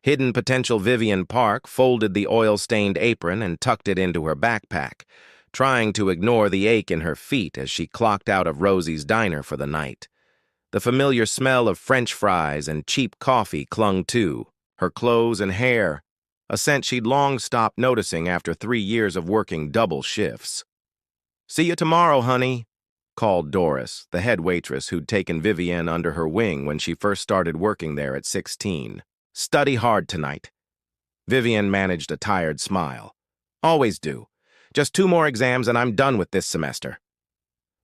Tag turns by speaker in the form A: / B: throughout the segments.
A: Hidden potential Vivian Park folded the oil-stained apron and tucked it into her backpack, trying to ignore the ache in her feet as she clocked out of Rosie's diner for the night. The familiar smell of French fries and cheap coffee clung too, her clothes and hair, a scent she'd long stopped noticing after 3 years of working double shifts. "See you tomorrow, honey," called Doris, the head waitress who'd taken Vivienne under her wing when she first started working there at 16. "Study hard tonight." Vivienne managed a tired smile. "Always do. Just 2 more exams and I'm done with this semester."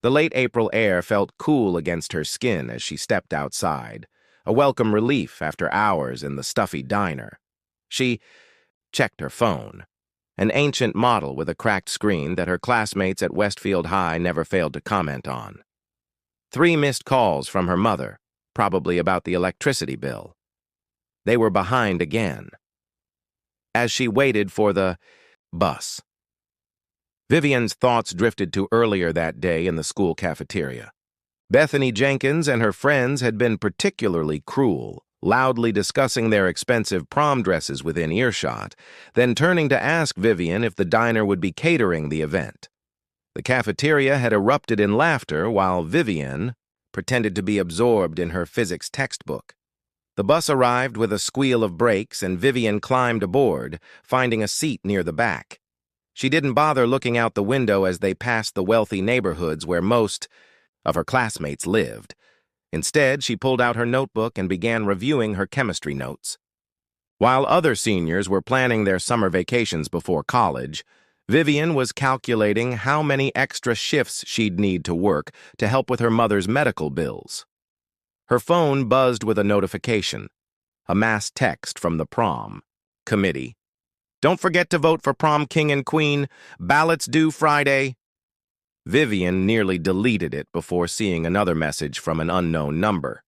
A: The late April air felt cool against her skin as she stepped outside, a welcome relief after hours in the stuffy diner. She checked her phone, an ancient model with a cracked screen that her classmates at Westfield High never failed to comment on. 3 missed calls from her mother, probably about the electricity bill. They were behind again. As she waited for the bus, Vivian's thoughts drifted to earlier that day in the school cafeteria. Bethany Jenkins and her friends had been particularly cruel, loudly discussing their expensive prom dresses within earshot, then turning to ask Vivian if the diner would be catering the event. The cafeteria had erupted in laughter while Vivian pretended to be absorbed in her physics textbook. The bus arrived with a squeal of brakes and Vivian climbed aboard, finding a seat near the back. She didn't bother looking out the window as they passed the wealthy neighborhoods where most of her classmates lived. Instead, she pulled out her notebook and began reviewing her chemistry notes. While other seniors were planning their summer vacations before college, Vivian was calculating how many extra shifts she'd need to work to help with her mother's medical bills. Her phone buzzed with a notification, a mass text from the prom committee. "Don't forget to vote for prom king and queen. Ballots due Friday." Vivian nearly deleted it before seeing another message from an unknown number.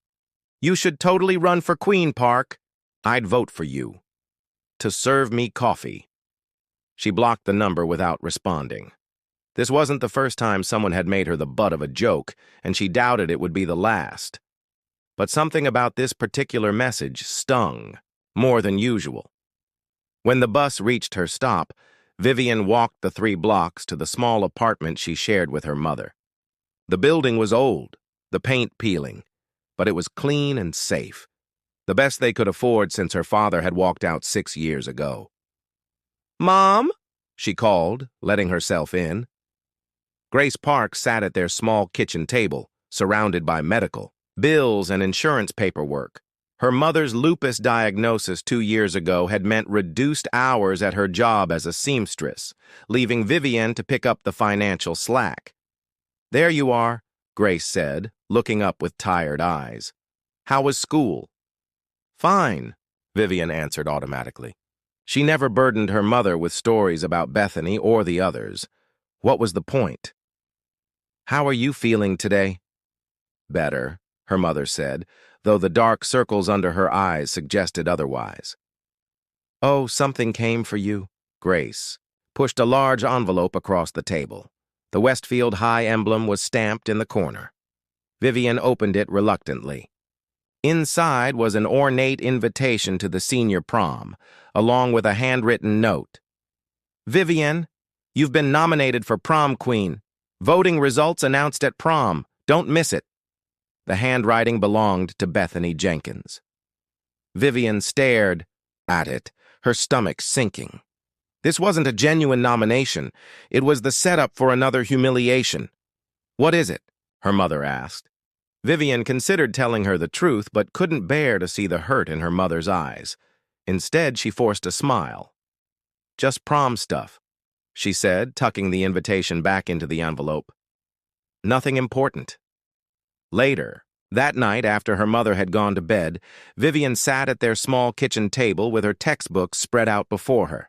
A: "You should totally run for Queen Park. I'd vote for you. To serve me coffee." She blocked the number without responding. This wasn't the first time someone had made her the butt of a joke, and she doubted it would be the last. But something about this particular message stung, more than usual. When the bus reached her stop, Vivian walked the 3 blocks to the small apartment she shared with her mother. The building was old, the paint peeling, but it was clean and safe, the best they could afford since her father had walked out 6 years ago. "Mom?" she called, letting herself in. Grace Park sat at their small kitchen table, surrounded by medical, bills, and insurance paperwork. Her mother's lupus diagnosis 2 years ago had meant reduced hours at her job as a seamstress, leaving Vivian to pick up the financial slack. "There you are," Grace said, looking up with tired eyes. "How was school?" "Fine," Vivian answered automatically. She never burdened her mother with stories about Bethany or the others. What was the point? "How are you feeling today?" "Better," her mother said, though the dark circles under her eyes suggested otherwise. "Oh, something came for you." Grace pushed a large envelope across the table. The Westfield High emblem was stamped in the corner. Vivian opened it reluctantly. Inside was an ornate invitation to the senior prom, along with a handwritten note. "Vivian, you've been nominated for prom queen. Voting results announced at prom. Don't miss it." The handwriting belonged to Bethany Jenkins. Vivian stared at it, her stomach sinking. This wasn't a genuine nomination. It was the setup for another humiliation. "What is it?" her mother asked. Vivian considered telling her the truth, but couldn't bear to see the hurt in her mother's eyes. Instead, she forced a smile. "Just prom stuff," she said, tucking the invitation back into the envelope. "Nothing important." Later, that night after her mother had gone to bed, Vivian sat at their small kitchen table with her textbooks spread out before her.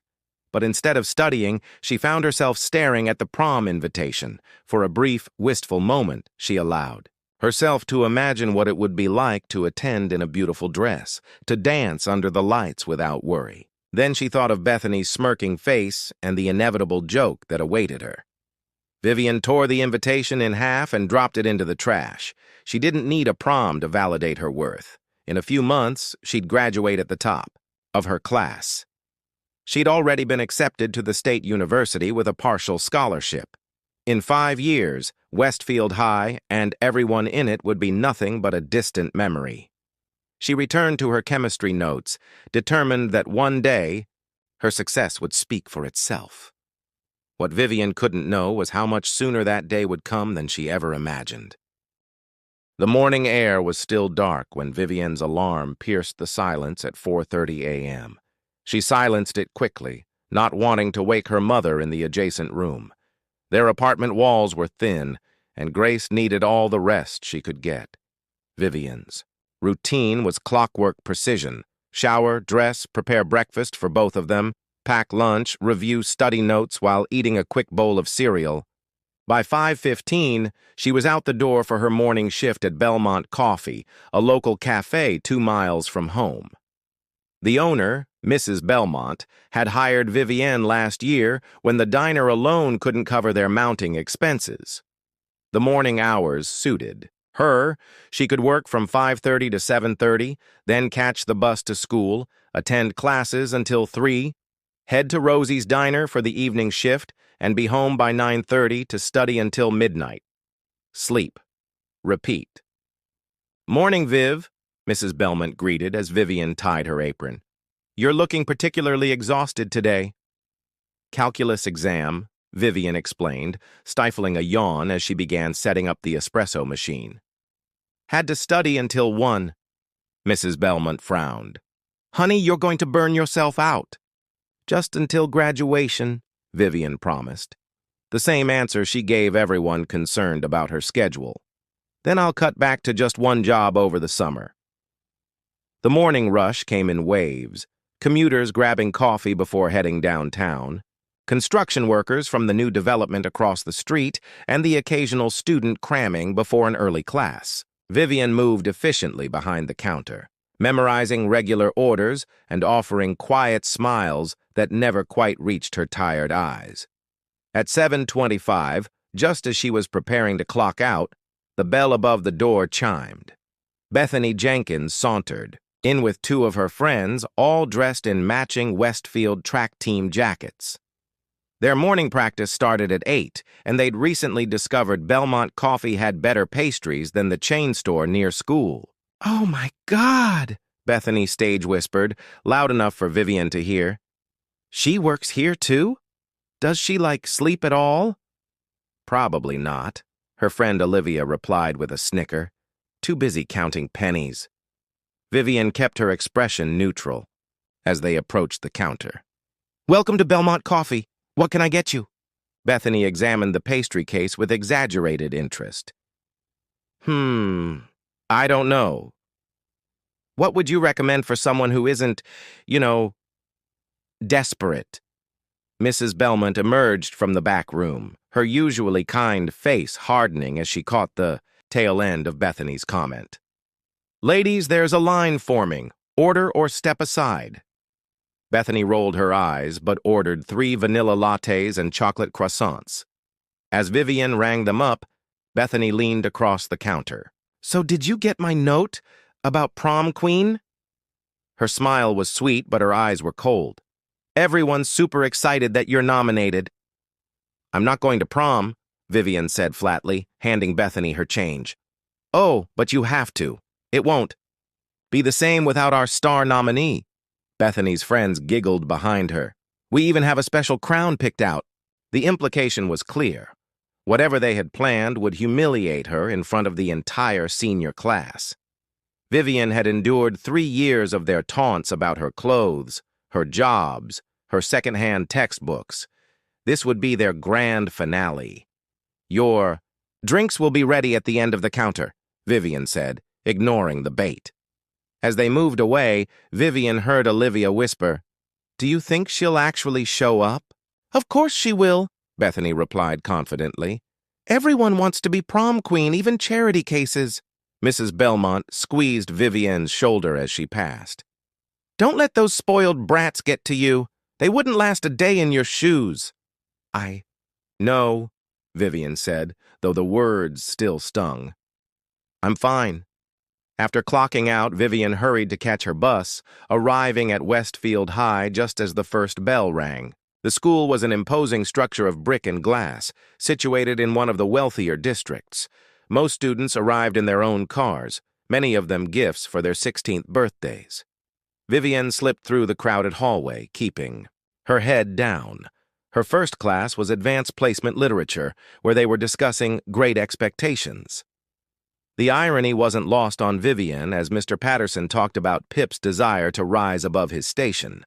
A: But instead of studying, she found herself staring at the prom invitation. For a brief, wistful moment, she allowed herself to imagine what it would be like to attend in a beautiful dress, to dance under the lights without worry. Then she thought of Bethany's smirking face and the inevitable joke that awaited her. Vivian tore the invitation in half and dropped it into the trash. She didn't need a prom to validate her worth. In a few months, she'd graduate at the top. of her class. She'd already been accepted to the state university with a partial scholarship. In 5 years, Westfield High and everyone in it would be nothing but a distant memory. She returned to her chemistry notes, determined that one day, her success would speak for itself. What Vivian couldn't know was how much sooner that day would come than she ever imagined. The morning air was still dark when Vivian's alarm pierced the silence at 4:30 a.m. She silenced it quickly, not wanting to wake her mother in the adjacent room. Their apartment walls were thin, and Grace needed all the rest she could get. Vivian's routine was clockwork precision. Shower, dress, prepare breakfast for both of them, pack lunch, review study notes while eating a quick bowl of cereal. By 5:15, she was out the door for her morning shift at Belmont Coffee, a local cafe 2 miles from home. The owner, Mrs. Belmont, had hired Vivienne last year when the diner alone couldn't cover their mounting expenses. The morning hours suited. She could work from 5:30 to 7:30, then catch the bus to school, attend classes until 3, head to Rosie's Diner for the evening shift, and be home by 9:30 to study until midnight. Sleep. Repeat. "Morning, Viv," Mrs. Belmont greeted as Vivian tied her apron. "You're looking particularly exhausted today." "Calculus exam," Vivian explained, stifling a yawn as she began setting up the espresso machine. "Had to study until 1. Mrs. Belmont frowned. "Honey, you're going to burn yourself out." "Just until graduation," Vivian promised. The same answer she gave everyone concerned about her schedule. "Then I'll cut back to just one job over the summer." The morning rush came in waves, commuters grabbing coffee before heading downtown, construction workers from the new development across the street, and the occasional student cramming before an early class. Vivian moved efficiently behind the counter, memorizing regular orders and offering quiet smiles that never quite reached her tired eyes. At 7:25, just as she was preparing to clock out, the bell above the door chimed. Bethany Jenkins sauntered, in with 2 of her friends, all dressed in matching Westfield track team jackets. Their morning practice started at 8, and they'd recently discovered Belmont Coffee had better pastries than the chain store near school. "Oh my God!" Bethany stage whispered, loud enough for Vivian to hear. "She works here too? Does she, sleep at all?" "Probably not," her friend Olivia replied with a snicker. "Too busy counting pennies." Vivian kept her expression neutral as they approached the counter. "Welcome to Belmont Coffee. What can I get you?" Bethany examined the pastry case with exaggerated interest. I don't know. What would you recommend for someone who isn't, desperate?" Mrs. Belmont emerged from the back room, her usually kind face hardening as she caught the tail end of Bethany's comment. "Ladies, there's a line forming. Order or step aside." Bethany rolled her eyes, but ordered 3 vanilla lattes and chocolate croissants. As Vivian rang them up, Bethany leaned across the counter. "So did you get my note about prom queen?" Her smile was sweet, but her eyes were cold. "Everyone's super excited that you're nominated." "I'm not going to prom," Vivian said flatly, handing Bethany her change. "Oh, but you have to. It won't be the same without our star nominee." Bethany's friends giggled behind her. "We even have a special crown picked out." The implication was clear. Whatever they had planned would humiliate her in front of the entire senior class. Vivian had endured 3 years of their taunts about her clothes, her jobs, her secondhand textbooks. This would be their grand finale. "Your drinks will be ready at the end of the counter," Vivian said, ignoring the bait. As they moved away, Vivian heard Olivia whisper, "Do you think she'll actually show up?" "Of course she will," Bethany replied confidently. "Everyone wants to be prom queen, even charity cases." Mrs. Belmont squeezed Vivian's shoulder as she passed. "Don't let those spoiled brats get to you. They wouldn't last a day in your shoes." "I know," Vivian said, though the words still stung. "I'm fine." After clocking out, Vivian hurried to catch her bus, arriving at Westfield High just as the first bell rang. The school was an imposing structure of brick and glass, situated in one of the wealthier districts. Most students arrived in their own cars, many of them gifts for their 16th birthdays. Vivian slipped through the crowded hallway, keeping her head down. Her first class was Advanced Placement Literature, where they were discussing Great Expectations. The irony wasn't lost on Vivian as Mr. Patterson talked about Pip's desire to rise above his station.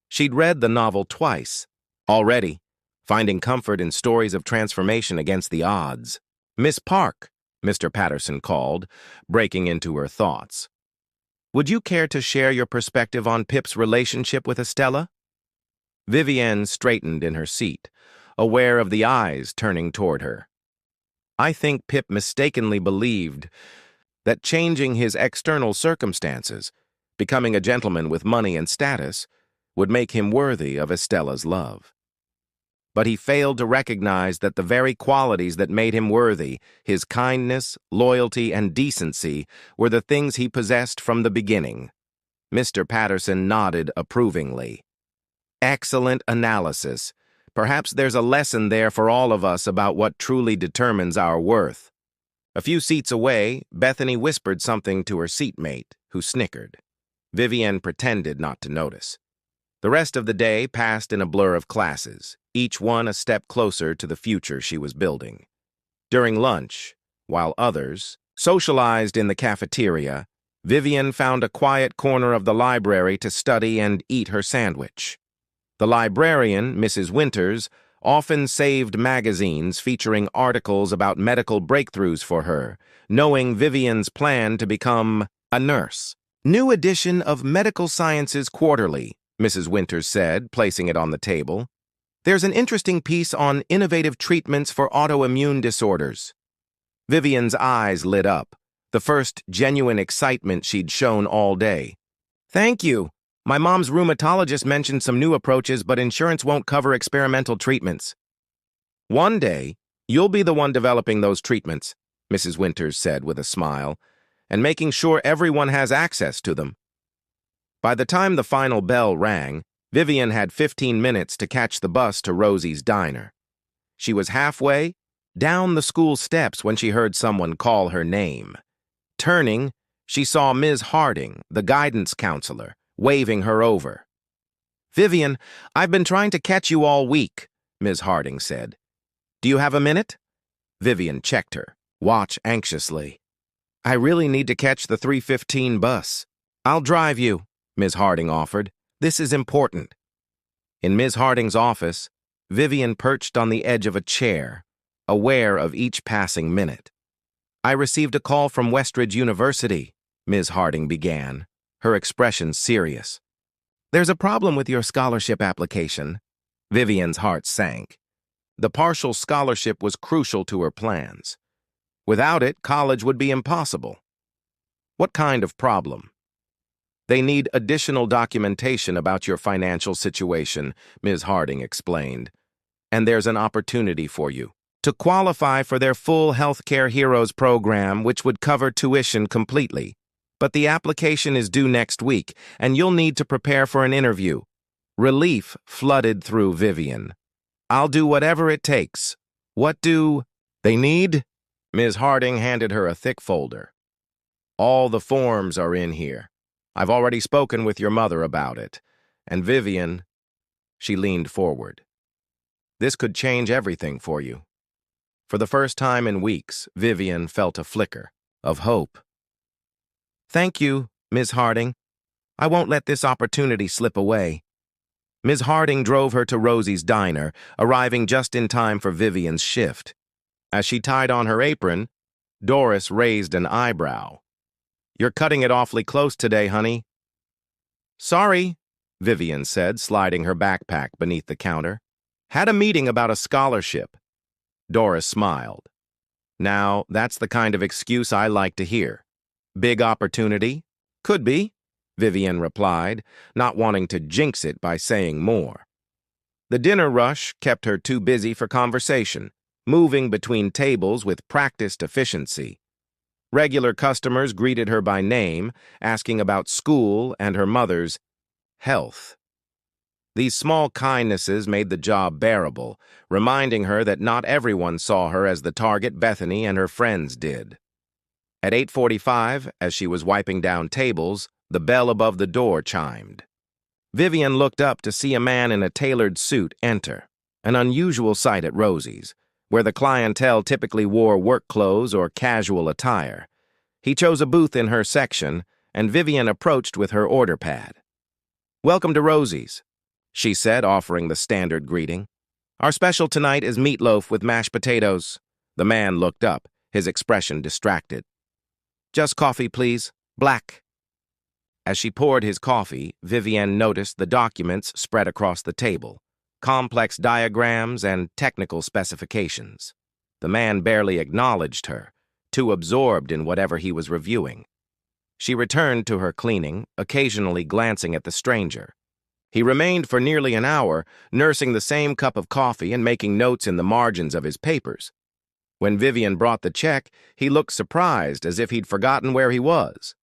A: She'd read the novel twice already, finding comfort in stories of transformation against the odds. "Miss Park," Mr. Patterson called, breaking into her thoughts. "Would you care to share your perspective on Pip's relationship with Estella?" Vivian straightened in her seat, aware of the eyes turning toward her. "I think Pip mistakenly believed that changing his external circumstances, becoming a gentleman with money and status, would make him worthy of Estella's love. But he failed to recognize that the very qualities that made him worthy, his kindness, loyalty, and decency, were the things he possessed from the beginning." Mr. Patterson nodded approvingly. "Excellent analysis. Perhaps there's a lesson there for all of us about what truly determines our worth." A few seats away, Bethany whispered something to her seatmate, who snickered. Vivian pretended not to notice. The rest of the day passed in a blur of classes, each one a step closer to the future she was building. During lunch, while others socialized in the cafeteria, Vivian found a quiet corner of the library to study and eat her sandwich. The librarian, Mrs. Winters, often saved magazines featuring articles about medical breakthroughs for her, knowing Vivian's plan to become a nurse. "New edition of Medical Sciences Quarterly," Mrs. Winters said, placing it on the table. "There's an interesting piece on innovative treatments for autoimmune disorders." Vivian's eyes lit up, the first genuine excitement she'd shown all day. "Thank you. My mom's rheumatologist mentioned some new approaches, but insurance won't cover experimental treatments." "One day, you'll be the one developing those treatments," Mrs. Winters said with a smile, "and making sure everyone has access to them." By the time the final bell rang, Vivian had 15 minutes to catch the bus to Rosie's diner. She was halfway down the school steps when she heard someone call her name. Turning, she saw Ms. Harding, the guidance counselor, waving her over. "Vivian, I've been trying to catch you all week," Ms. Harding said. "Do you have a minute?" Vivian checked her watch anxiously. "I really need to catch the 3:15 bus." "I'll drive you," Ms. Harding offered. "This is important." In Ms. Harding's office, Vivian perched on the edge of a chair, aware of each passing minute. "I received a call from Westridge University," Ms. Harding began, her expression serious. "There's a problem with your scholarship application." Vivian's heart sank. The partial scholarship was crucial to her plans. Without it, college would be impossible. "What kind of problem?" "They need additional documentation about your financial situation," Ms. Harding explained. "And there's an opportunity for you to qualify for their full Healthcare Heroes program, which would cover tuition completely. But the application is due next week, and you'll need to prepare for an interview." Relief flooded through Vivian. "I'll do whatever it takes." "What do they need?" Ms. Harding handed her a thick folder. "All the forms are in here. I've already spoken with your mother about it. And Vivian," she leaned forward, "this could change everything for you." For the first time in weeks, Vivian felt a flicker of hope. "Thank you, Ms. Harding. I won't let this opportunity slip away." Ms. Harding drove her to Rosie's diner, arriving just in time for Vivian's shift. As she tied on her apron, Doris raised an eyebrow. "You're cutting it awfully close today, honey." "Sorry," Vivian said, sliding her backpack beneath the counter. "Had a meeting about a scholarship." Doris smiled. "Now, that's the kind of excuse I like to hear." "Big opportunity?" "Could be," Vivian replied, not wanting to jinx it by saying more. The dinner rush kept her too busy for conversation, moving between tables with practiced efficiency. Regular customers greeted her by name, asking about school and her mother's health. These small kindnesses made the job bearable, reminding her that not everyone saw her as the target Bethany and her friends did. At 8:45, as she was wiping down tables, the bell above the door chimed. Vivian looked up to see a man in a tailored suit enter, an unusual sight at Rosie's, where the clientele typically wore work clothes or casual attire. He chose a booth in her section, and Vivian approached with her order pad. "Welcome to Rosie's," she said, offering the standard greeting. "Our special tonight is meatloaf with mashed potatoes." The man looked up, his expression distracted. "Just coffee, please. Black." As she poured his coffee, Vivian noticed the documents spread across the table, complex diagrams and technical specifications. The man barely acknowledged her, too absorbed in whatever he was reviewing. She returned to her cleaning, occasionally glancing at the stranger. He remained for nearly an hour, nursing the same cup of coffee and making notes in the margins of his papers. When Vivian brought the check, he looked surprised, as if he'd forgotten where he was.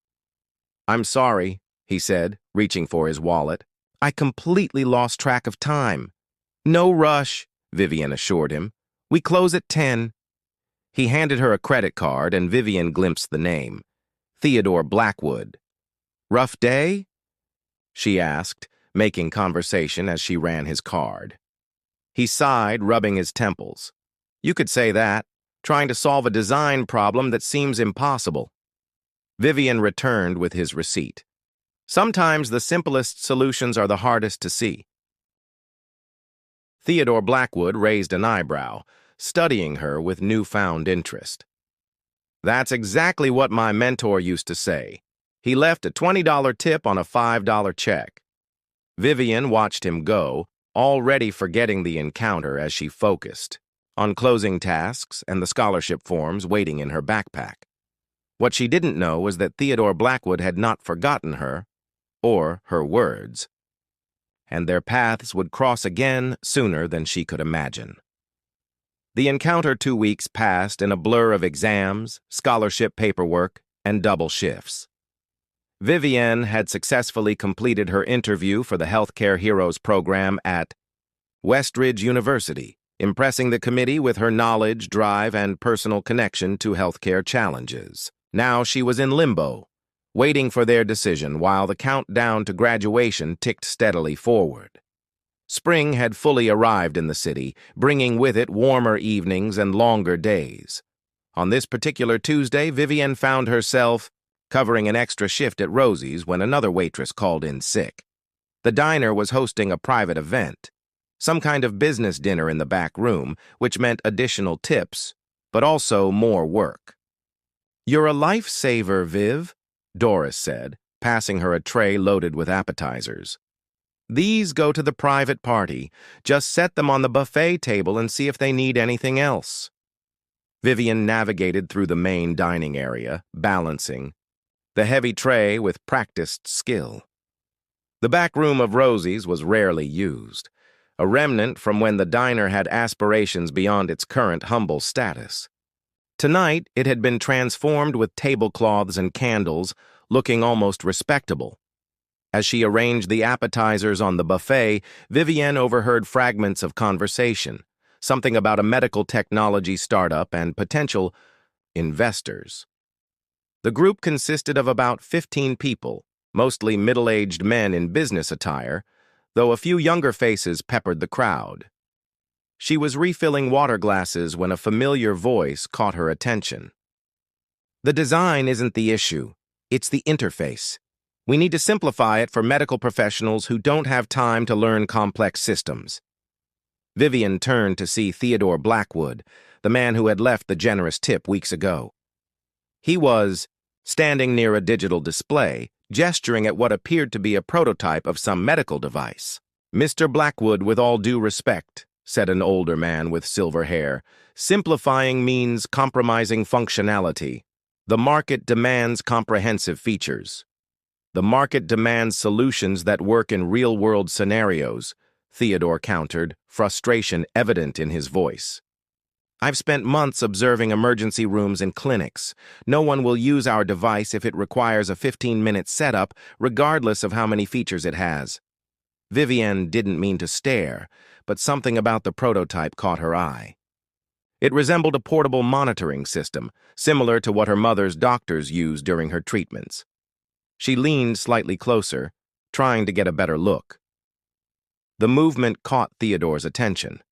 A: "I'm sorry," he said, reaching for his wallet. "I completely lost track of time." "No rush," Vivian assured him. "We close at 10. He handed her a credit card, and Vivian glimpsed the name. Theodore Blackwood. "Rough day?" she asked, making conversation as she ran his card. He sighed, rubbing his temples. "You could say that, trying to solve a design problem that seems impossible." Vivian returned with his receipt. Sometimes the simplest solutions are the hardest to see. Theodore Blackwood raised an eyebrow, studying her with newfound interest. "That's exactly what my mentor used to say. He left a $20 tip on a $5 check." Vivian watched him go, already forgetting the encounter as she focused on closing tasks and the scholarship forms waiting in her backpack. What she didn't know was that Theodore Blackwood had not forgotten her, or her words, and their paths would cross again sooner than she could imagine. The encounter 2 weeks passed in a blur of exams, scholarship paperwork, and double shifts. Vivian had successfully completed her interview for the Healthcare Heroes program at Westridge University, impressing the committee with her knowledge, drive, and personal connection to healthcare challenges. Now she was in limbo, waiting for their decision while the countdown to graduation ticked steadily forward. Spring had fully arrived in the city, bringing with it warmer evenings and longer days. On this particular Tuesday, Vivian found herself covering an extra shift at Rosie's when another waitress called in sick. The diner was hosting a private event, some kind of business dinner in the back room, which meant additional tips, but also more work. "You're a lifesaver, Viv," Doris said, passing her a tray loaded with appetizers. "These go to the private party. Just set them on the buffet table and see if they need anything else." Vivian navigated through the main dining area, balancing the heavy tray with practiced skill. The back room of Rosie's was rarely used, a remnant from when the diner had aspirations beyond its current humble status. Tonight, it had been transformed with tablecloths and candles, looking almost respectable. As she arranged the appetizers on the buffet, Vivian overheard fragments of conversation, something about a medical technology startup and potential investors. The group consisted of about 15 people, mostly middle-aged men in business attire, though a few younger faces peppered the crowd. She was refilling water glasses when a familiar voice caught her attention. "The design isn't the issue, it's the interface. We need to simplify it for medical professionals who don't have time to learn complex systems." Vivian turned to see Theodore Blackwood, the man who had left the generous tip weeks ago. He was standing near a digital display, gesturing at what appeared to be a prototype of some medical device. "Mr. Blackwood, with all due respect," said an older man with silver hair, "simplifying means compromising functionality. The market demands comprehensive features. The market demands solutions that work in real-world scenarios," Theodore countered, frustration evident in his voice. I've spent months observing emergency rooms and clinics. No one will use our device if it requires a 15-minute setup, regardless of how many features it has. Vivienne didn't mean to stare, but something about the prototype caught her eye. It resembled a portable monitoring system, similar to what her mother's doctors used during her treatments. She leaned slightly closer, trying to get a better look. The movement caught Theodore's attention.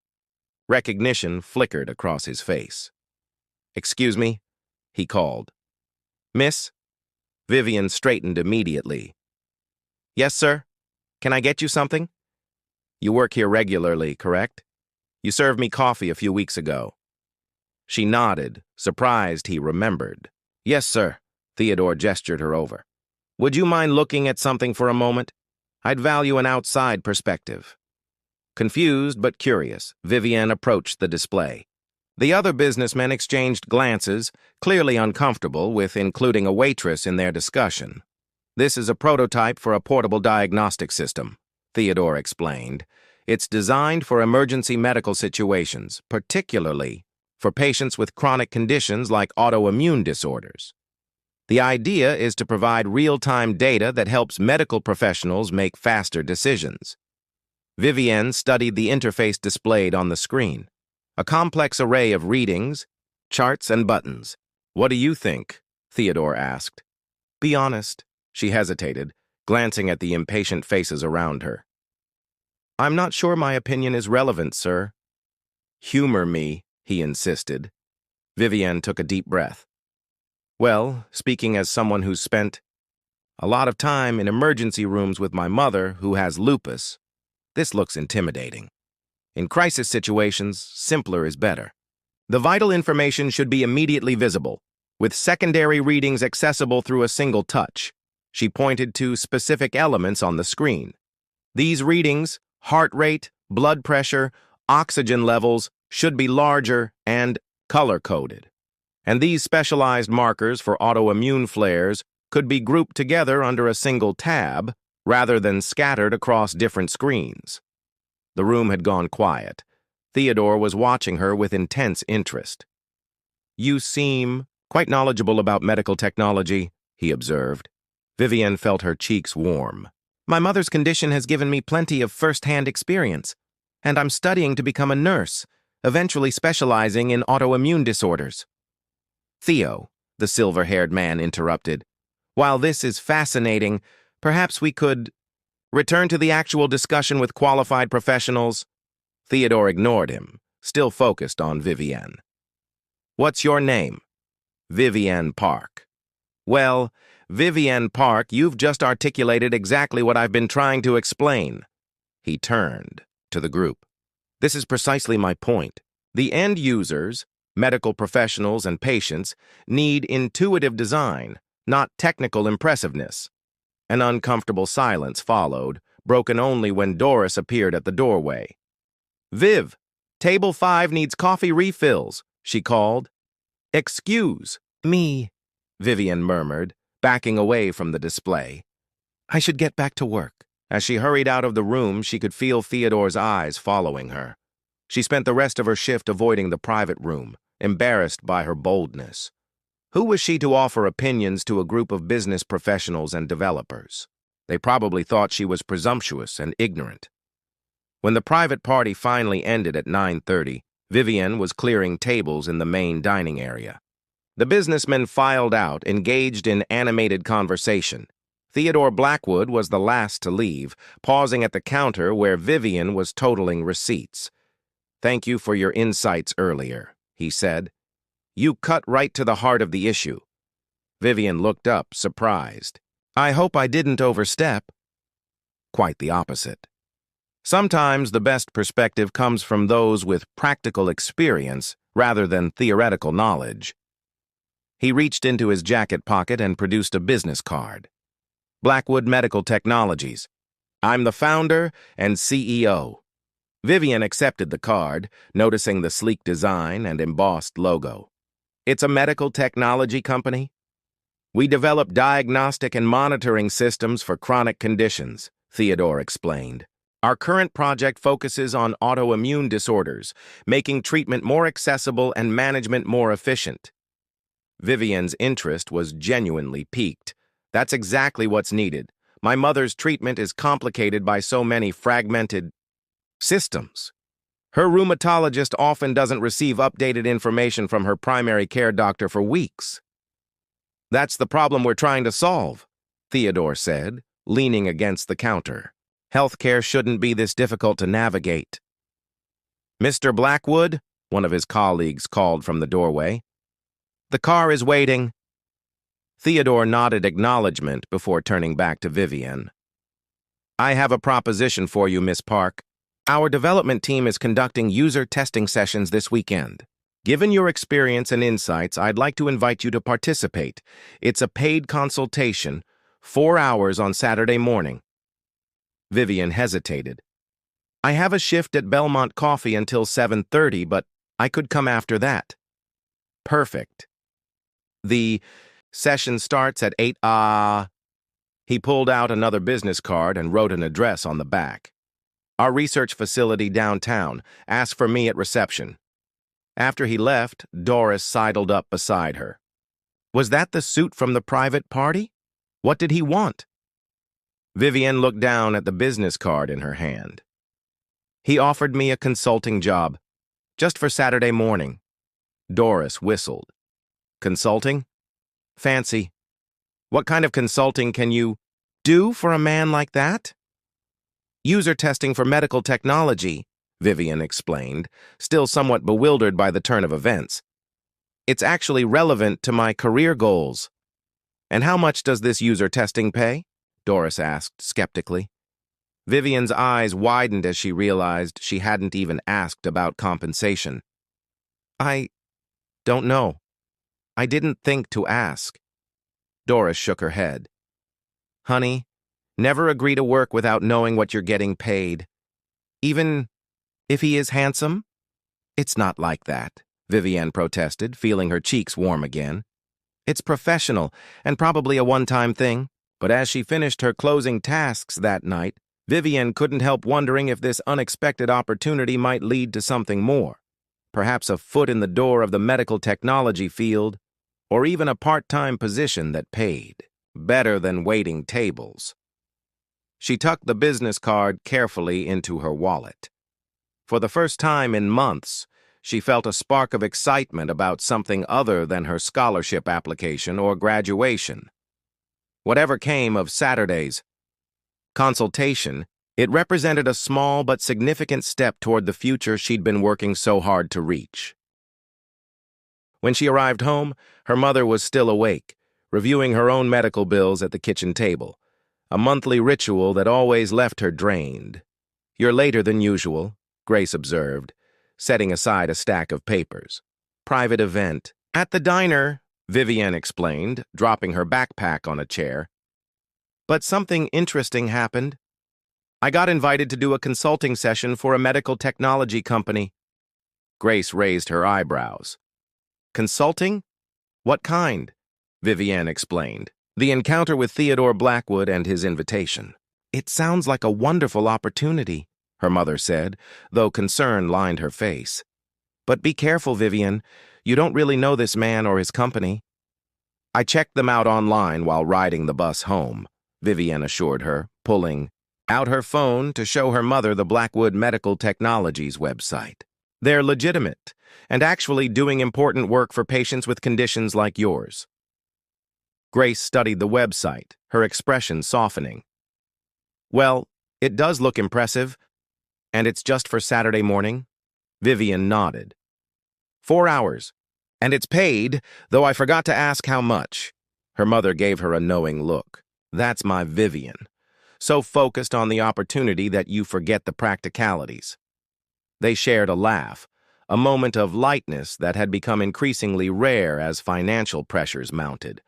A: Recognition flickered across his face. "Excuse me," he called. "Miss?" Vivienne straightened immediately. "Yes, sir. Can I get you something? You work here regularly, correct? You served me coffee a few weeks ago." She nodded, surprised he remembered. "Yes, sir." Theodore gestured her over. "Would you mind looking at something for a moment? I'd value an outside perspective." Confused but curious, Vivienne approached the display. The other businessmen exchanged glances, clearly uncomfortable with including a waitress in their discussion. "This is a prototype for a portable diagnostic system," Theodore explained. "It's designed for emergency medical situations, particularly for patients with chronic conditions like autoimmune disorders. The idea is to provide real-time data that helps medical professionals make faster decisions." Vivienne studied the interface displayed on the screen. A complex array of readings, charts, and buttons. "What do you think?" Theodore asked. "Be honest." She hesitated, glancing at the impatient faces around her. "I'm not sure my opinion is relevant, sir." "Humor me," he insisted. Vivienne took a deep breath. "Well, speaking as someone who's spent a lot of time in emergency rooms with my mother, who has lupus, this looks intimidating. In crisis situations, simpler is better. The vital information should be immediately visible, with secondary readings accessible through a single touch." She pointed to specific elements on the screen. "These readings, heart rate, blood pressure, oxygen levels, should be larger and color-coded. And these specialized markers for autoimmune flares could be grouped together under a single tab, rather than scattered across different screens." The room had gone quiet. Theodore was watching her with intense interest. "You seem quite knowledgeable about medical technology," he observed. Vivienne felt her cheeks warm. "My mother's condition has given me plenty of first-hand experience, and I'm studying to become a nurse, eventually specializing in autoimmune disorders." "Theo," the silver-haired man interrupted, "while this is fascinating, perhaps we could return to the actual discussion with qualified professionals." Theodore ignored him, still focused on Vivienne. "What's your name?" "Vivienne Park." "Well, Vivienne Park, you've just articulated exactly what I've been trying to explain." He turned to the group. "This is precisely my point. The end users, medical professionals and patients, need intuitive design, not technical impressiveness." An uncomfortable silence followed, broken only when Doris appeared at the doorway. "Viv, table 5 needs coffee refills," she called. "Excuse me," Vivienne murmured, backing away from the display. "I should get back to work." As she hurried out of the room, she could feel Theodore's eyes following her. She spent the rest of her shift avoiding the private room, embarrassed by her boldness. Who was she to offer opinions to a group of business professionals and developers? They probably thought she was presumptuous and ignorant. When the private party finally ended at 9:30, Vivienne was clearing tables in the main dining area. The businessmen filed out, engaged in animated conversation. Theodore Blackwood was the last to leave, pausing at the counter where Vivienne was totaling receipts. "Thank you for your insights earlier," he said. "You cut right to the heart of the issue." Vivienne looked up, surprised. "I hope I didn't overstep." Quite the opposite. Sometimes the best perspective comes from those with practical experience rather than theoretical knowledge. He reached into his jacket pocket and produced a business card. "Blackwood Medical Technologies. I'm the founder and CEO." Vivienne accepted the card, noticing the sleek design and embossed logo. "It's a medical technology company. We develop diagnostic and monitoring systems for chronic conditions," Theodore explained. Our current project focuses on autoimmune disorders, making treatment more accessible and management more efficient. Vivian's interest was genuinely piqued. That's exactly what's needed. My mother's treatment is complicated by so many fragmented systems. Her rheumatologist often doesn't receive updated information from her primary care doctor for weeks. That's the problem we're trying to solve, Theodore said, leaning against the counter. Healthcare shouldn't be this difficult to navigate. Mr. Blackwood, one of his colleagues called from the doorway. The car is waiting. Theodore nodded acknowledgement before turning back to Vivian. I have a proposition for you, Miss Park. Our development team is conducting user testing sessions this weekend. Given your experience and insights, I'd like to invite you to participate. It's a paid consultation, 4 hours on Saturday morning. Vivian hesitated. I have a shift at Belmont Coffee until 7:30, but I could come after that. Perfect. The session starts at 8. He pulled out another business card and wrote an address on the back. Our research facility downtown. Ask for me at reception. After he left, Doris sidled up beside her. Was that the suit from the private party? What did he want? Vivian looked down at the business card in her hand. He offered me a consulting job, just for Saturday morning. Doris whistled. Consulting? Fancy. What kind of consulting can you do for a man like that? User testing for medical technology, Vivian explained, still somewhat bewildered by the turn of events. It's actually relevant to my career goals. And how much does this user testing pay? Doris asked skeptically. Vivian's eyes widened as she realized she hadn't even asked about compensation. I don't know. I didn't think to ask. Doris shook her head. Honey, never agree to work without knowing what you're getting paid. Even if he is handsome? It's not like that, Vivian protested, feeling her cheeks warm again. It's professional and probably a one-time thing. But as she finished her closing tasks that night, Vivian couldn't help wondering if this unexpected opportunity might lead to something more. Perhaps a foot in the door of the medical technology field, or even a part-time position that paid better than waiting tables. She tucked the business card carefully into her wallet. For the first time in months, she felt a spark of excitement about something other than her scholarship application or graduation. Whatever came of Saturday's consultation, it represented a small but significant step toward the future she'd been working so hard to reach. When she arrived home, her mother was still awake, reviewing her own medical bills at the kitchen table, a monthly ritual that always left her drained. You're later than usual, Grace observed, setting aside a stack of papers. Private event. At the diner, Vivian explained, dropping her backpack on a chair. But something interesting happened. I got invited to do a consulting session for a medical technology company. Grace raised her eyebrows. Consulting? What kind? Vivian explained. The encounter with Theodore Blackwood and his invitation. It sounds like a wonderful opportunity, her mother said, though concern lined her face. But be careful, Vivian. You don't really know this man or his company. I checked them out online while riding the bus home, Vivian assured her, pulling out her phone to show her mother the Blackwood Medical Technologies website. They're legitimate and actually doing important work for patients with conditions like yours. Grace studied the website, her expression softening. Well, it does look impressive. And it's just for Saturday morning? Vivian nodded. 4 hours. And it's paid, though I forgot to ask how much. Her mother gave her a knowing look. That's my Vivian. So focused on the opportunity that you forget the practicalities. They shared a laugh, a moment of lightness that had become increasingly rare as financial pressures mounted.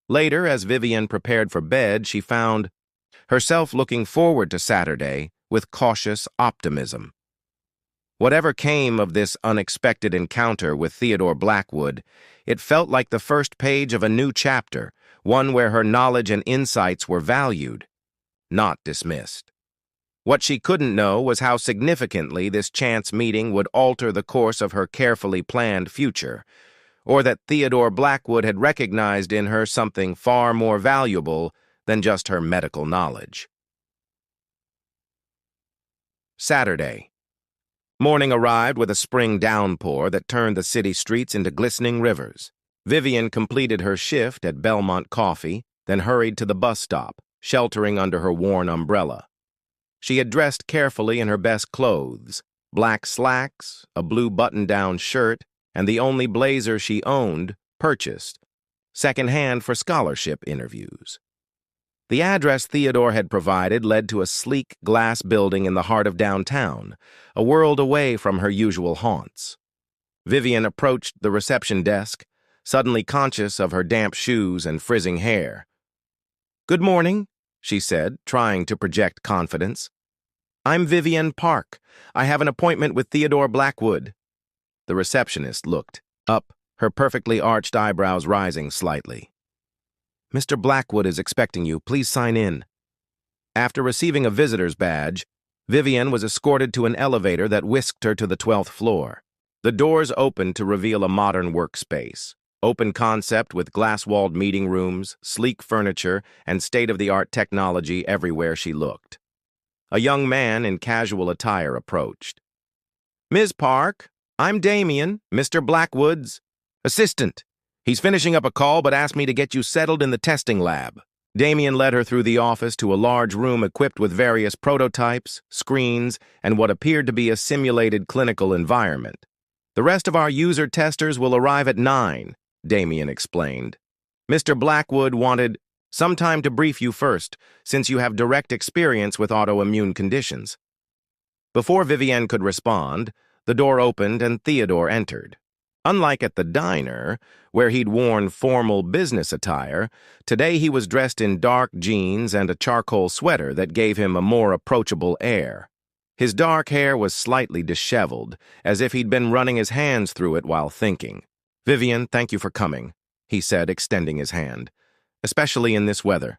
A: Later, as Vivian prepared for bed, she found herself looking forward to Saturday with cautious optimism. Whatever came of this unexpected encounter with Theodore Blackwood, it felt like the first page of a new chapter, one where her knowledge and insights were valued, not dismissed. What she couldn't know was how significantly this chance meeting would alter the course of her carefully planned future, or that Theodore Blackwood had recognized in her something far more valuable than just her medical knowledge. Saturday. Morning arrived with a spring downpour that turned the city streets into glistening rivers. Vivian completed her shift at Belmont Coffee, then hurried to the bus stop, sheltering under her worn umbrella. She had dressed carefully in her best clothes, black slacks, a blue button-down shirt, and the only blazer she owned, purchased, second-hand for scholarship interviews. The address Theodore had provided led to a sleek glass building in the heart of downtown, a world away from her usual haunts. Vivian approached the reception desk, suddenly conscious of her damp shoes and frizzing hair. "Good morning," she said, trying to project confidence. "I'm Vivian Park. I have an appointment with Theodore Blackwood." The receptionist looked up, her perfectly arched eyebrows rising slightly. "Mr. Blackwood is expecting you. Please sign in." After receiving a visitor's badge, Vivian was escorted to an elevator that whisked her to the 12th floor. The doors opened to reveal a modern workspace, open concept with glass-walled meeting rooms, sleek furniture, and state-of-the-art technology everywhere she looked. A young man in casual attire approached. "Ms. Park, I'm Damien, Mr. Blackwood's assistant. He's finishing up a call but asked me to get you settled in the testing lab." Damien led her through the office to a large room equipped with various prototypes, screens, and what appeared to be a simulated clinical environment. "The rest of our user testers will arrive at 9, Damien explained. "Mr. Blackwood wanted some time to brief you first, since you have direct experience with autoimmune conditions." Before Vivienne could respond, the door opened and Theodore entered. Unlike at the diner, where he'd worn formal business attire, today he was dressed in dark jeans and a charcoal sweater that gave him a more approachable air. His dark hair was slightly disheveled, as if he'd been running his hands through it while thinking. "Vivian, thank you for coming," he said, extending his hand, "especially in this weather."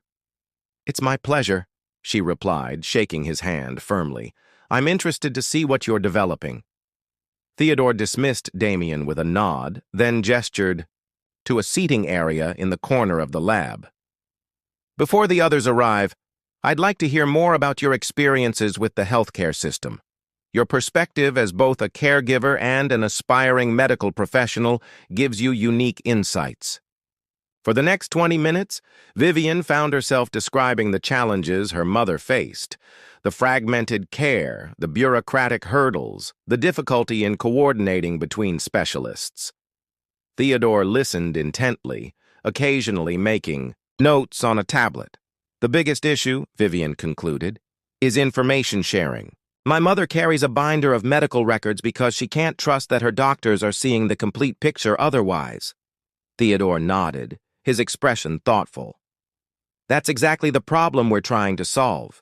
A: "It's my pleasure," she replied, shaking his hand firmly. "I'm interested to see what you're developing." Theodore dismissed Damien with a nod, then gestured to a seating area in the corner of the lab. "Before the others arrive, I'd like to hear more about your experiences with the healthcare system. Your perspective as both a caregiver and an aspiring medical professional gives you unique insights." For the next 20 minutes, Vivian found herself describing the challenges her mother faced, the fragmented care, the bureaucratic hurdles, the difficulty in coordinating between specialists. Theodore listened intently, occasionally making notes on a tablet. "The biggest issue," Vivian concluded, "is information sharing. My mother carries a binder of medical records because she can't trust that her doctors are seeing the complete picture otherwise." Theodore nodded, his expression thoughtful. "That's exactly the problem we're trying to solve.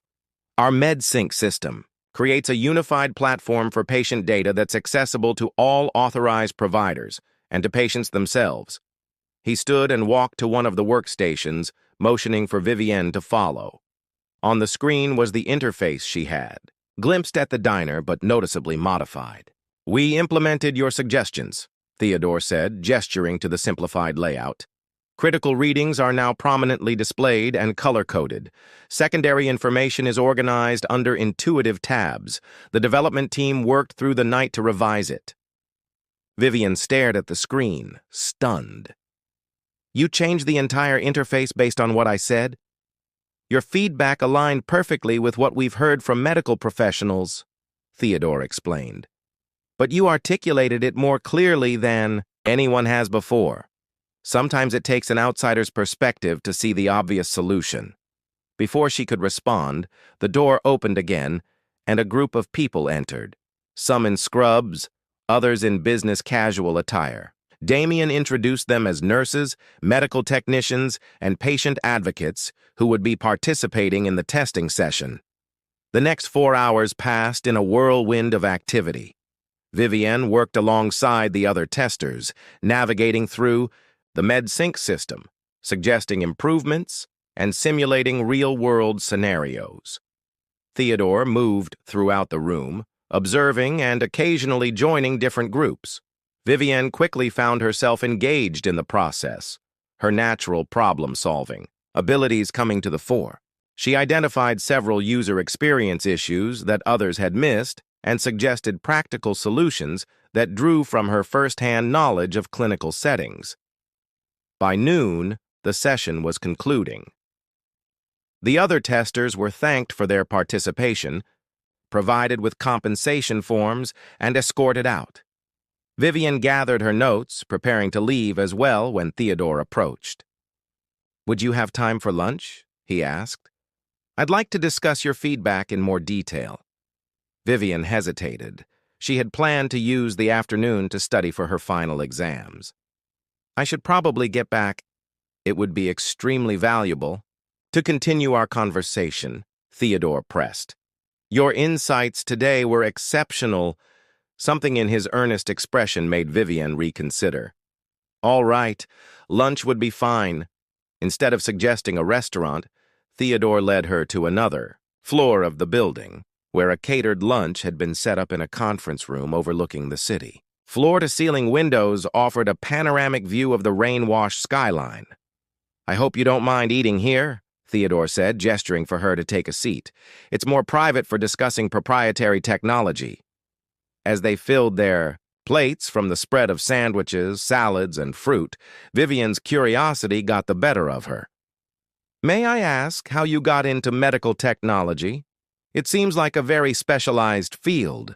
A: Our MedSync system creates a unified platform for patient data that's accessible to all authorized providers and to patients themselves." He stood and walked to one of the workstations, motioning for Vivienne to follow. On the screen was the interface she had, glimpsed at the diner but noticeably modified. "We implemented your suggestions," Theodore said, gesturing to the simplified layout. "Critical readings are now prominently displayed and color-coded. Secondary information is organized under intuitive tabs. The development team worked through the night to revise it." Vivian stared at the screen, stunned. "You changed the entire interface based on what I said?" "Your feedback aligned perfectly with what we've heard from medical professionals," Theodore explained. "But you articulated it more clearly than anyone has before. Sometimes it takes an outsider's perspective to see the obvious solution." Before she could respond, the door opened again, and a group of people entered, some in scrubs, others in business casual attire. Damien introduced them as nurses, medical technicians, and patient advocates who would be participating in the testing session. The next 4 hours passed in a whirlwind of activity. Vivienne worked alongside the other testers, navigating through the MedSync system, suggesting improvements and simulating real-world scenarios. Theodore moved throughout the room, observing and occasionally joining different groups. Vivienne quickly found herself engaged in the process, her natural problem-solving abilities coming to the fore. She identified several user experience issues that others had missed and suggested practical solutions that drew from her first-hand knowledge of clinical settings. By noon, the session was concluding. The other testers were thanked for their participation, provided with compensation forms, and escorted out. Vivienne gathered her notes, preparing to leave as well when Theodore approached. "Would you have time for lunch?" he asked. "I'd like to discuss your feedback in more detail." Vivienne hesitated. She had planned to use the afternoon to study for her final exams. "I should probably get back. It would be extremely valuable to continue our conversation," Theodore pressed. "Your insights today were exceptional." Something in his earnest expression made Vivienne reconsider. "All right, lunch would be fine." Instead of suggesting a restaurant, Theodore led her to another floor of the building, where a catered lunch had been set up in a conference room overlooking the city. Floor-to-ceiling windows offered a panoramic view of the rain-washed skyline. "I hope you don't mind eating here," Theodore said, gesturing for her to take a seat. "It's more private for discussing proprietary technology." As they filled their plates from the spread of sandwiches, salads, and fruit, Vivienne's curiosity got the better of her. "May I ask how you got into medical technology? It seems like a very specialized field."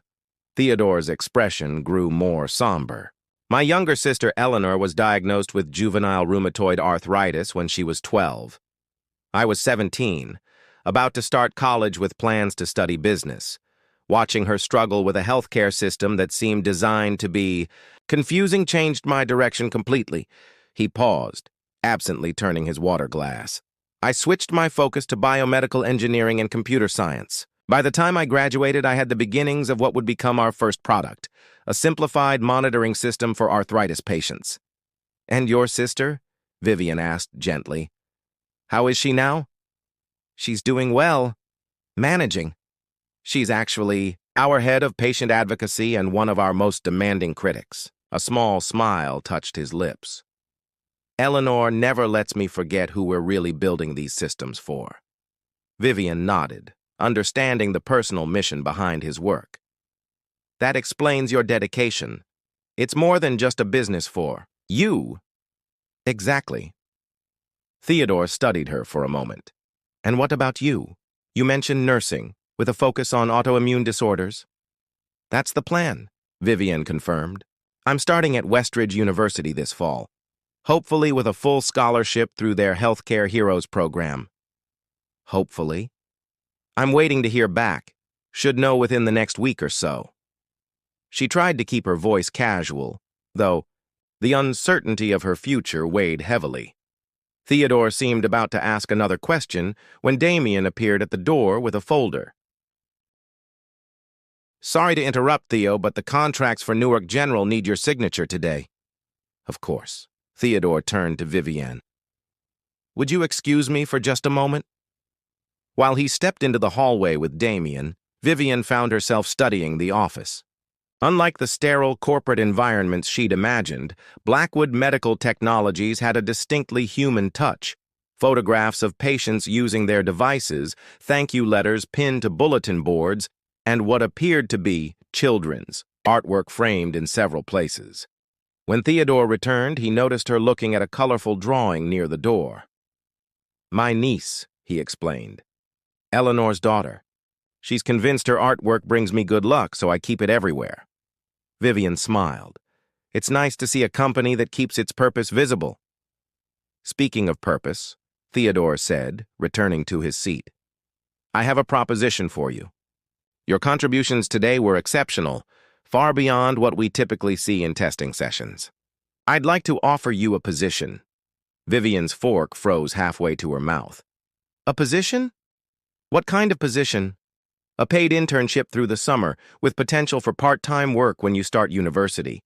A: Theodore's expression grew more somber. "My younger sister Eleanor was diagnosed with juvenile rheumatoid arthritis when she was 12. I was 17, about to start college with plans to study business. Watching her struggle with a healthcare system that seemed designed to be confusing changed my direction completely." He paused, absently turning his water glass. "I switched my focus to biomedical engineering and computer science. By the time I graduated, I had the beginnings of what would become our first product, a simplified monitoring system for arthritis patients." "And your sister?" Vivienne asked gently. "How is she now?" "She's doing well. Managing. She's actually our head of patient advocacy and one of our most demanding critics." A small smile touched his lips. "Eleanor never lets me forget who we're really building these systems for." Vivienne nodded, understanding the personal mission behind his work. "That explains your dedication. It's more than just a business for you." "Exactly." Theodore studied her for a moment. "And what about you? You mentioned nursing, with a focus on autoimmune disorders." "That's the plan," Vivienne confirmed. "I'm starting at Westridge University this fall, hopefully with a full scholarship through their Healthcare Heroes program." "Hopefully?" "I'm waiting to hear back. Should know within the next week or so." She tried to keep her voice casual, though the uncertainty of her future weighed heavily. Theodore seemed about to ask another question when Damien appeared at the door with a folder. "Sorry to interrupt, Theo, but the contracts for Newark General need your signature today." "Of course." Theodore turned to Vivienne. "Would you excuse me for just a moment?" While he stepped into the hallway with Damien, Vivienne found herself studying the office. Unlike the sterile corporate environments she'd imagined, Blackwood Medical Technologies had a distinctly human touch. Photographs of patients using their devices, thank you letters pinned to bulletin boards, and what appeared to be children's artwork framed in several places. When Theodore returned, he noticed her looking at a colorful drawing near the door. "My niece," he explained. "Eleanor's daughter. She's convinced her artwork brings me good luck, so I keep it everywhere." Vivienne smiled. "It's nice to see a company that keeps its purpose visible." "Speaking of purpose," Theodore said, returning to his seat, "I have a proposition for you. Your contributions today were exceptional, far beyond what we typically see in testing sessions. I'd like to offer you a position." Vivienne's fork froze halfway to her mouth. "A position? What kind of position?" "A paid internship through the summer, with potential for part-time work when you start university.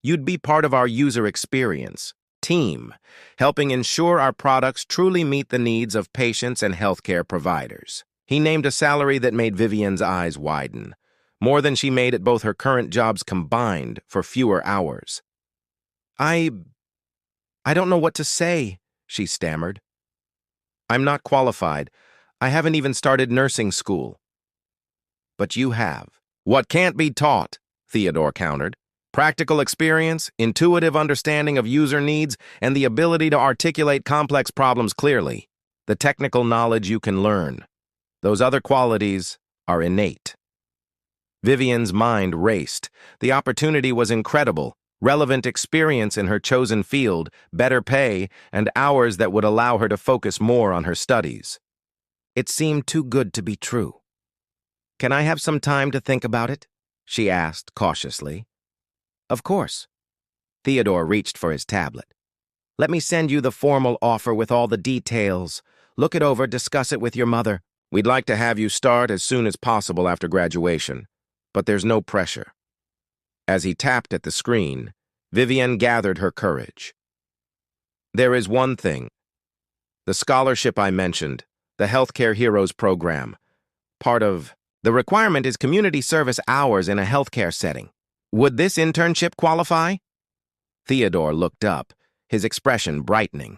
A: You'd be part of our user experience team, helping ensure our products truly meet the needs of patients and healthcare providers." He named a salary that made Vivian's eyes widen, more than she made at both her current jobs combined for fewer hours. I don't know what to say, she stammered. I'm not qualified. I haven't even started nursing school. But you have. What can't be taught, Theodore countered. Practical experience, intuitive understanding of user needs, and the ability to articulate complex problems clearly. The technical knowledge you can learn. Those other qualities are innate. Vivian's mind raced. The opportunity was incredible. Relevant experience in her chosen field, better pay, and hours that would allow her to focus more on her studies. It seemed too good to be true. Can I have some time to think about it? She asked cautiously. Of course. Theodore reached for his tablet. Let me send you the formal offer with all the details. Look it over, discuss it with your mother. We'd like to have you start as soon as possible after graduation, but there's no pressure. As he tapped at the screen, Vivian gathered her courage. There is one thing. The scholarship I mentioned, the Healthcare Heroes program. Part of the requirement is community service hours in a healthcare setting. Would this internship qualify? Theodore looked up, his expression brightening.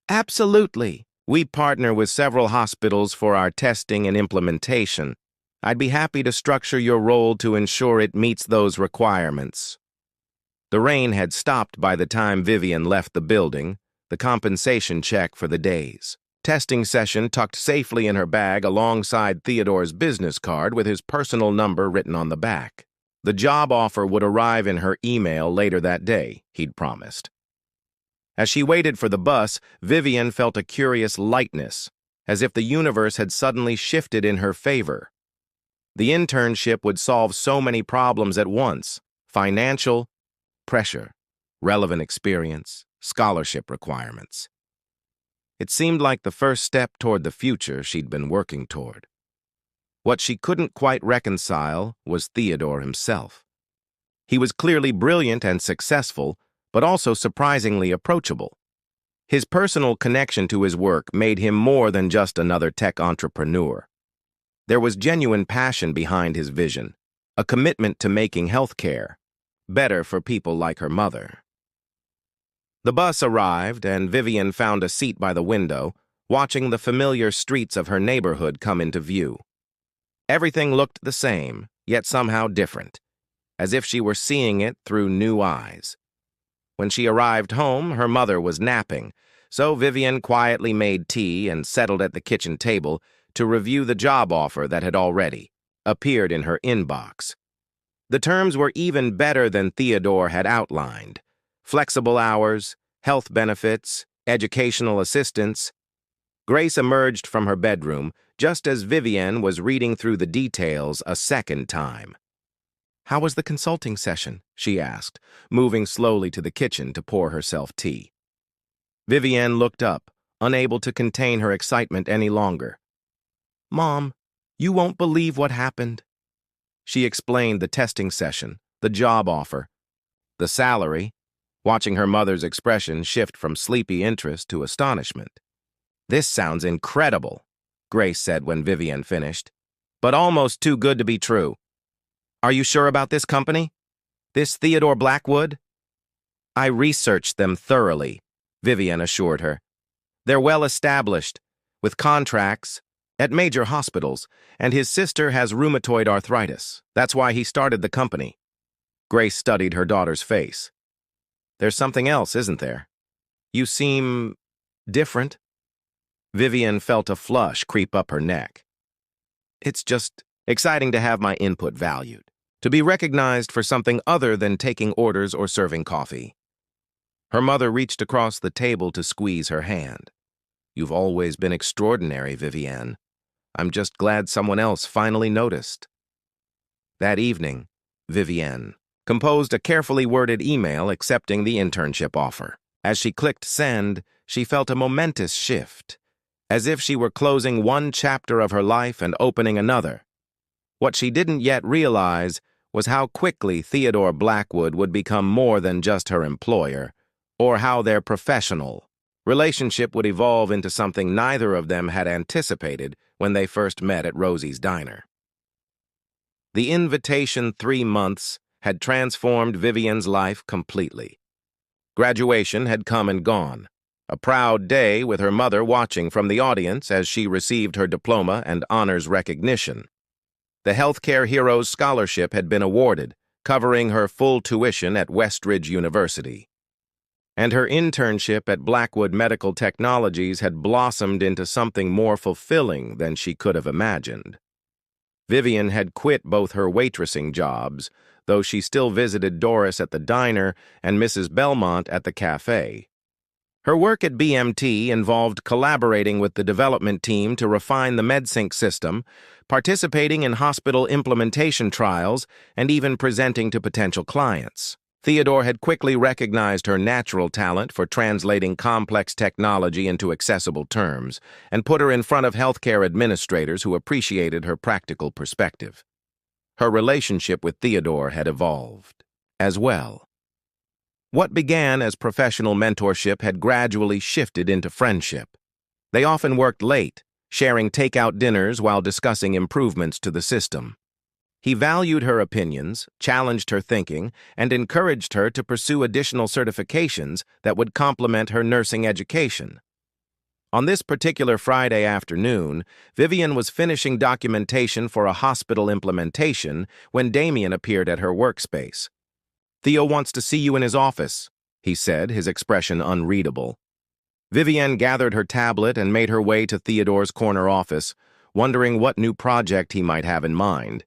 A: Absolutely. We partner with several hospitals for our testing and implementation. I'd be happy to structure your role to ensure it meets those requirements. The rain had stopped by the time Vivian left the building, the compensation check for the days. Testing session tucked safely in her bag alongside Theodore's business card with his personal number written on the back. The job offer would arrive in her email later that day, he'd promised. As she waited for the bus, Vivian felt a curious lightness, as if the universe had suddenly shifted in her favor. The internship would solve so many problems at once: financial, pressure, relevant experience, scholarship requirements. It seemed like the first step toward the future she'd been working toward. What she couldn't quite reconcile was Theodore himself. He was clearly brilliant and successful, but also surprisingly approachable. His personal connection to his work made him more than just another tech entrepreneur. There was genuine passion behind his vision, a commitment to making healthcare better for people like her mother. The bus arrived, and Vivian found a seat by the window, watching the familiar streets of her neighborhood come into view. Everything looked the same, yet somehow different, as if she were seeing it through new eyes. When she arrived home, her mother was napping, so Vivian quietly made tea and settled at the kitchen table to review the job offer that had already appeared in her inbox. The terms were even better than Theodore had outlined. Flexible hours, health benefits, educational assistance. Grace emerged from her bedroom just as Vivian was reading through the details a second time. How was the consulting session? She asked, moving slowly to the kitchen to pour herself tea. Vivian looked up, unable to contain her excitement any longer. Mom, you won't believe what happened. She explained the testing session, the job offer, the salary, watching her mother's expression shift from sleepy interest to astonishment. This sounds incredible, Grace said when Vivian finished, but almost too good to be true. Are you sure about this company? This Theodore Blackwood? I researched them thoroughly, Vivian assured her. They're well established, with contracts, at major hospitals, and his sister has rheumatoid arthritis. That's why he started the company. Grace studied her daughter's face. There's something else, isn't there? You seem different. Vivian felt a flush creep up her neck. It's just exciting to have my input valued, to be recognized for something other than taking orders or serving coffee. Her mother reached across the table to squeeze her hand. You've always been extraordinary, Vivian. I'm just glad someone else finally noticed. That evening, Vivian composed a carefully worded email accepting the internship offer. As she clicked send, she felt a momentous shift, as if she were closing one chapter of her life and opening another. What she didn't yet realize was how quickly Theodore Blackwood would become more than just her employer, or how their professional relationship would evolve into something neither of them had anticipated when they first met at Rosie's diner. The invitation 3 months had transformed Vivian's life completely. Graduation had come and gone, a proud day with her mother watching from the audience as she received her diploma and honors recognition. The Healthcare Heroes Scholarship had been awarded, covering her full tuition at Westridge University. And her internship at Blackwood Medical Technologies had blossomed into something more fulfilling than she could have imagined. Vivian had quit both her waitressing jobs, though she still visited Doris at the diner and Mrs. Belmont at the cafe. Her work at BMT involved collaborating with the development team to refine the MedSync system, participating in hospital implementation trials, and even presenting to potential clients. Theodore had quickly recognized her natural talent for translating complex technology into accessible terms and put her in front of healthcare administrators who appreciated her practical perspective. Her relationship with Theodore had evolved as well. What began as professional mentorship had gradually shifted into friendship. They often worked late, sharing takeout dinners while discussing improvements to the system. He valued her opinions, challenged her thinking, and encouraged her to pursue additional certifications that would complement her nursing education. On this particular Friday afternoon, Vivian was finishing documentation for a hospital implementation when Damien appeared at her workspace. "Theo wants to see you in his office," he said, his expression unreadable. Vivian gathered her tablet and made her way to Theodore's corner office, wondering what new project he might have in mind.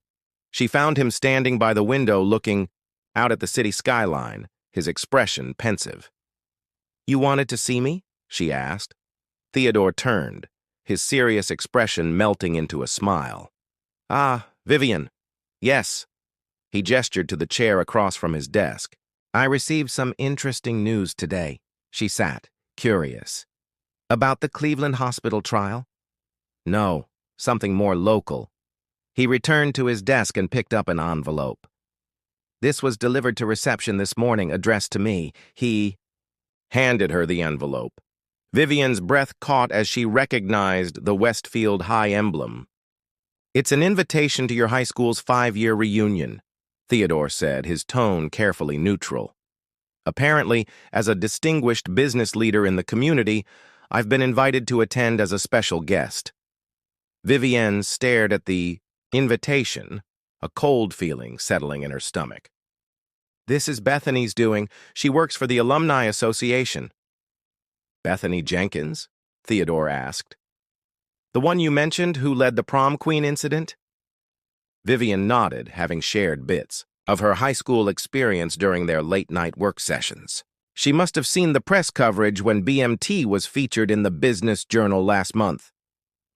A: She found him standing by the window looking out at the city skyline, his expression pensive. "You wanted to see me?" she asked. Theodore turned, his serious expression melting into a smile. "Ah, Vivian. Yes." He gestured to the chair across from his desk. "I received some interesting news today." She sat, curious. "About the Cleveland hospital trial?" "No, something more local." He returned to his desk and picked up an envelope. "This was delivered to reception this morning, addressed to me." He handed her the envelope. Vivian's breath caught as she recognized the Westfield High emblem. "It's an invitation to your high school's 5-year reunion," Theodore said, his tone carefully neutral. "Apparently, as a distinguished business leader in the community, I've been invited to attend as a special guest." Vivian stared at the invitation, a cold feeling settling in her stomach. "This is Bethany's doing. She works for the Alumni Association." "Bethany Jenkins?" Theodore asked. "The one you mentioned who led the prom queen incident?" Vivian nodded, having shared bits of her high school experience during their late-night work sessions. She must have seen the press coverage when BMT was featured in the Business Journal last month.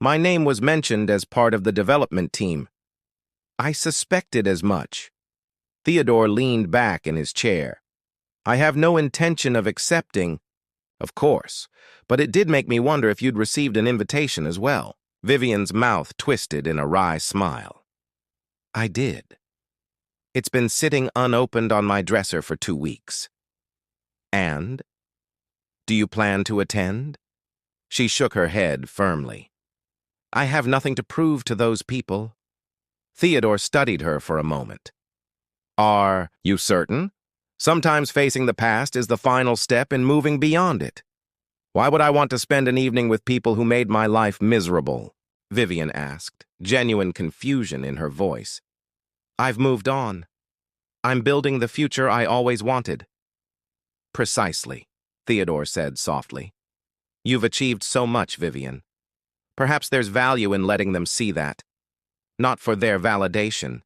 A: My name was mentioned as part of the development team. I suspected as much. Theodore leaned back in his chair. "I have no intention of accepting." "Of course, but it did make me wonder if you'd received an invitation as well." Vivian's mouth twisted in a wry smile. "I did. It's been sitting unopened on my dresser for 2 weeks." "And? Do you plan to attend?" She shook her head firmly. "I have nothing to prove to those people." Theodore studied her for a moment. "Are you certain? Sometimes facing the past is the final step in moving beyond it." "Why would I want to spend an evening with people who made my life miserable?" Vivian asked, genuine confusion in her voice. "I've moved on. I'm building the future I always wanted." "Precisely," Theodore said softly. "You've achieved so much, Vivian. Perhaps there's value in letting them see that. Not for their validation,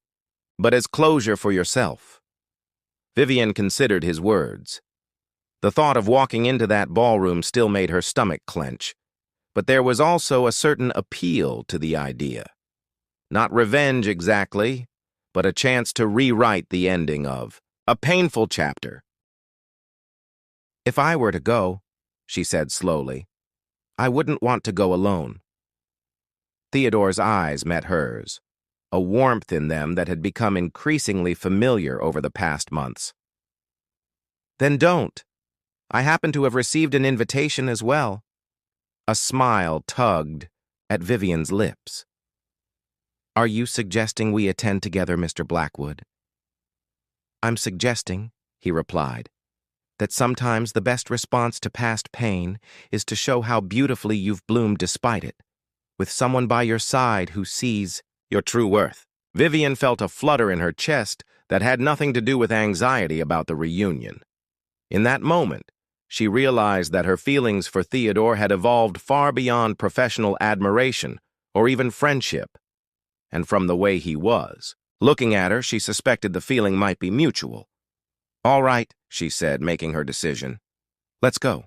A: but as closure for yourself." Vivian considered his words. The thought of walking into that ballroom still made her stomach clench, but there was also a certain appeal to the idea. Not revenge exactly, but a chance to rewrite the ending of a painful chapter. "If I were to go," she said slowly, "I wouldn't want to go alone." Theodore's eyes met hers, a warmth in them that had become increasingly familiar over the past months. "Then don't. I happen to have received an invitation as well." A smile tugged at Vivian's lips. "Are you suggesting we attend together, Mr. Blackwood?" "I'm suggesting," he replied, "that sometimes the best response to past pain is to show how beautifully you've bloomed despite it, with someone by your side who sees your true worth." Vivian felt a flutter in her chest that had nothing to do with anxiety about the reunion. In that moment, she realized that her feelings for Theodore had evolved far beyond professional admiration or even friendship. And from the way he was, looking at her, she suspected the feeling might be mutual. "All right," she said, making her decision. "Let's go."